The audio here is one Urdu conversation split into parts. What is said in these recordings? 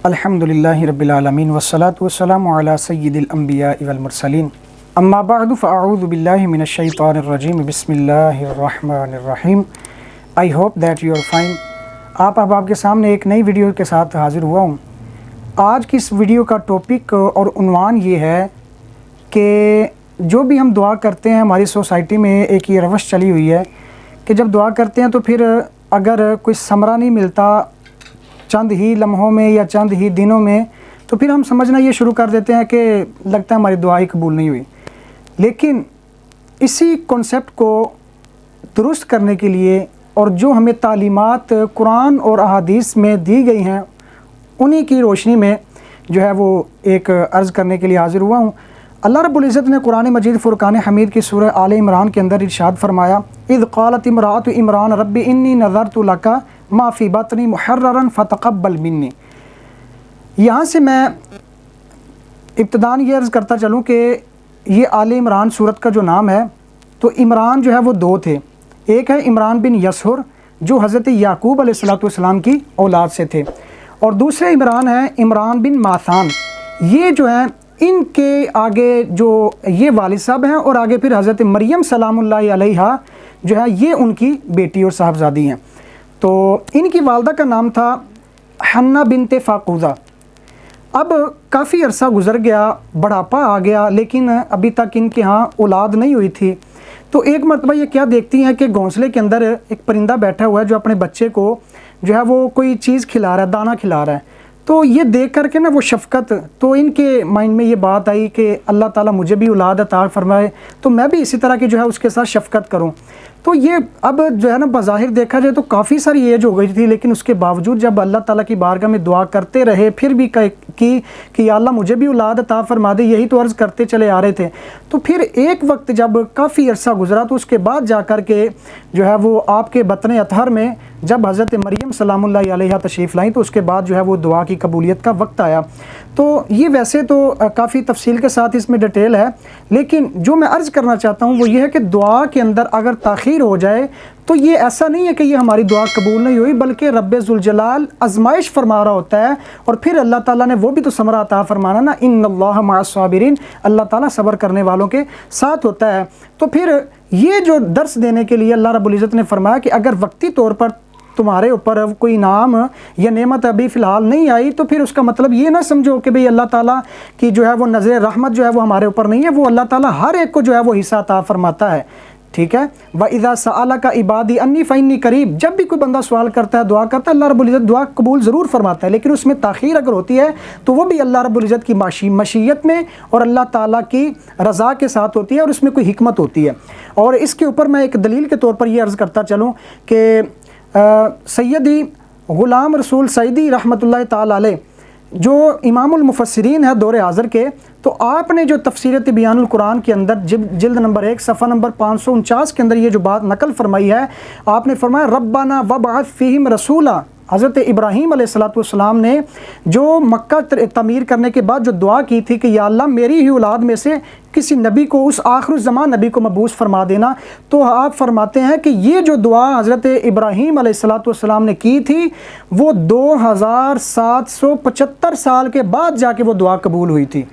الحمدللہ رب العالمین والصلاة والسلام علی سید الانبیاء والمرسلین اما بعد فاعوذ باللہ من الشیطان الرجیم بسم اللہ الرحمن الرحیم. I hope that you are fine. آپ احباب کے سامنے ایک نئی ویڈیو کے ساتھ حاضر ہوا ہوں. آج کی اس ویڈیو کا ٹاپک اور عنوان یہ ہے کہ جو بھی ہم دعا کرتے ہیں ہماری سوسائٹی میں ایک یہ روش چلی ہوئی ہے کہ جب دعا کرتے ہیں تو پھر اگر کوئی ثمرہ نہیں ملتا چند ہی لمحوں میں یا چند ہی دنوں میں تو پھر ہم سمجھنا یہ شروع کر دیتے ہیں کہ لگتا ہے ہماری دعا ہی قبول نہیں ہوئی. لیکن اسی کنسیپٹ کو درست کرنے کے لیے اور جو ہمیں تعلیمات قرآن اور احادیث میں دی گئی ہیں انہی کی روشنی میں جو ہے وہ ایک عرض کرنے کے لیے حاضر ہوا ہوں. اللہ رب العزت نے قرآن مجید فرقان حمید کی سورہ آل عمران کے اندر ارشاد فرمایا اذ قالت امرأۃ عمران رب انی نذرت لک ما فی بطنی محررا فتقبل منی. یہاں سے میں ابتداً یہ عرض کرتا چلوں کہ یہ آل عمران سورت کا جو نام ہے تو عمران جو ہے وہ دو تھے. ایک ہے عمران بن یسہر جو حضرت یعقوب علیہ السلام کی اولاد سے تھے اور دوسرے عمران ہیں عمران بن ماثان. یہ جو ہیں ان کے آگے جو یہ والد صاحب ہیں اور آگے پھر حضرت مریم سلام اللہ علیہا جو ہے یہ ان کی بیٹی اور صاحبزادی ہیں. تو ان کی والدہ کا نام تھا حنہ بنت فاقوزہ. اب کافی عرصہ گزر گیا، بڑھاپا آ گیا، لیکن ابھی تک ان کے ہاں اولاد نہیں ہوئی تھی. تو ایک مرتبہ یہ کیا دیکھتی ہیں کہ گھونسلے کے اندر ایک پرندہ بیٹھا ہوا ہے جو اپنے بچے کو جو ہے وہ کوئی چیز کھلا رہا ہے، دانہ کھلا رہا ہے. تو یہ دیکھ کر کے نا وہ شفقت، تو ان کے مائنڈ میں یہ بات آئی کہ اللہ تعالیٰ مجھے بھی اولاد عطا فرمائے تو میں بھی اسی طرح کی جو ہے اس کے ساتھ شفقت کروں. تو یہ اب جو ہے نا بظاہر دیکھا جائے تو کافی ساری ایج ہو گئی تھی، لیکن اس کے باوجود جب اللہ تعالیٰ کی بارگاہ میں دعا کرتے رہے پھر بھی کہ یا اللہ مجھے بھی اولاد عطا فرما دے، یہی تو عرض کرتے چلے آ رہے تھے. تو پھر ایک وقت جب کافی عرصہ گزرا تو اس کے بعد جا کر کے جو ہے وہ آپ کے بطن اطہر میں جب حضرت مریم سلام اللہ علیہا تشریف لائیں تو اس کے بعد جو ہے وہ دعا کی قبولیت کا وقت آیا. تو یہ ویسے تو کافی تفصیل کے ساتھ اس میں ڈیٹیل ہے، لیکن جو میں عرض کرنا چاہتا ہوں وہ یہ ہے کہ دعا کے اندر اگر تاخیر ہو جائے تو یہ ایسا نہیں ہے کہ یہ ہماری دعا قبول نہیں ہوئی، بلکہ رب ذوالجلال آزمائش فرما رہا ہوتا ہے اور پھر اللہ تعالیٰ نے وہ بھی تو ثمرہ عطا فرمانا نا، ان اللہ مع الصابرین، اللہ تعالیٰ صبر کرنے والوں کے ساتھ ہوتا ہے. تو پھر یہ جو درس دینے کے لیے اللہ رب العزت نے فرمایا کہ اگر وقتی طور پر تمہارے اوپر کوئی انعام یا نعمت ابھی فی الحال نہیں آئی تو پھر اس کا مطلب یہ نہ سمجھو کہ بھئی اللہ تعالیٰ کی جو ہے وہ نظر رحمت جو ہے وہ ہمارے اوپر نہیں ہے. وہ اللہ تعالیٰ ہر ایک کو جو ہے وہ حصہ عطا فرماتا ہے. ٹھیک ہے. وَإِذَا سَأَلَكَ عِبَادِي أَنِّي فَإِنِّي قَرِيبٌ، جب بھی کوئی بندہ سوال کرتا ہے دعا کرتا ہے اللہ رب العزت دعا قبول ضرور فرماتا ہے، لیکن اس میں تاخیر اگر ہوتی ہے تو وہ بھی اللہ رب العزت کی مشیت میں اور اللہ تعالیٰ کی رضا کے ساتھ ہوتی ہے اور اس میں کوئی حکمت ہوتی ہے. اور اس کے اوپر میں ایک دلیل کے طور پر یہ عرض کرتا چلوں کہ سیدی غلام رسول سعیدی رحمۃ اللہ تعالی علیہ جو امام المفسرین ہے دور حاضر کے، تو آپ نے جو تفسیر تبیان القرآن کے اندر جلد نمبر 1 صفحہ نمبر 549 کے اندر یہ جو بات نقل فرمائی ہے، آپ نے فرمایا ربنا وابعث فیہم رسولا. حضرت ابراہیم علیہ السلام نے جو مکہ تعمیر کرنے کے بعد جو دعا کی تھی کہ یا اللہ میری ہی اولاد میں سے کسی نبی کو، اس آخر الزمان نبی کو مبعوث فرما دینا. تو آپ فرماتے ہیں کہ یہ جو دعا حضرت ابراہیم علیہ السلام نے کی تھی وہ 2775 سال کے بعد جا کے وہ دعا قبول ہوئی تھی.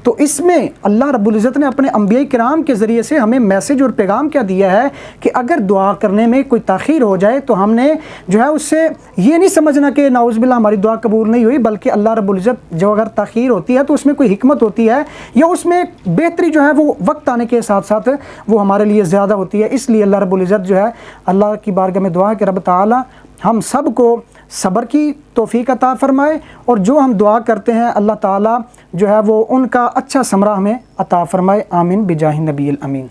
تو اس میں اللہ رب العزت نے اپنے انبیاء کرام کے ذریعے سے ہمیں میسیج اور پیغام کیا دیا ہے کہ اگر دعا کرنے میں کوئی تاخیر ہو جائے تو ہم نے جو ہے اس سے یہ نہیں سمجھنا کہ نعوذ باللہ ہماری دعا قبول نہیں ہوئی، بلکہ اللہ رب العزت جو اگر تاخیر ہوتی ہے تو اس میں کوئی حکمت ہوتی ہے یا اس میں بہتری جو ہے وہ وقت آنے کے ساتھ ساتھ وہ ہمارے لیے زیادہ ہوتی ہے. اس لیے اللہ رب العزت جو ہے اللہ کی بارگاہ میں دعا ہے کہ رب تعالیٰ ہم سب کو صبر کی توفیق عطا فرمائے اور جو ہم دعا کرتے ہیں اللہ تعالیٰ جو ہے وہ ان کا اچھا ثمرہ ہمیں عطا فرمائے. آمین بجاہ نبی الامین.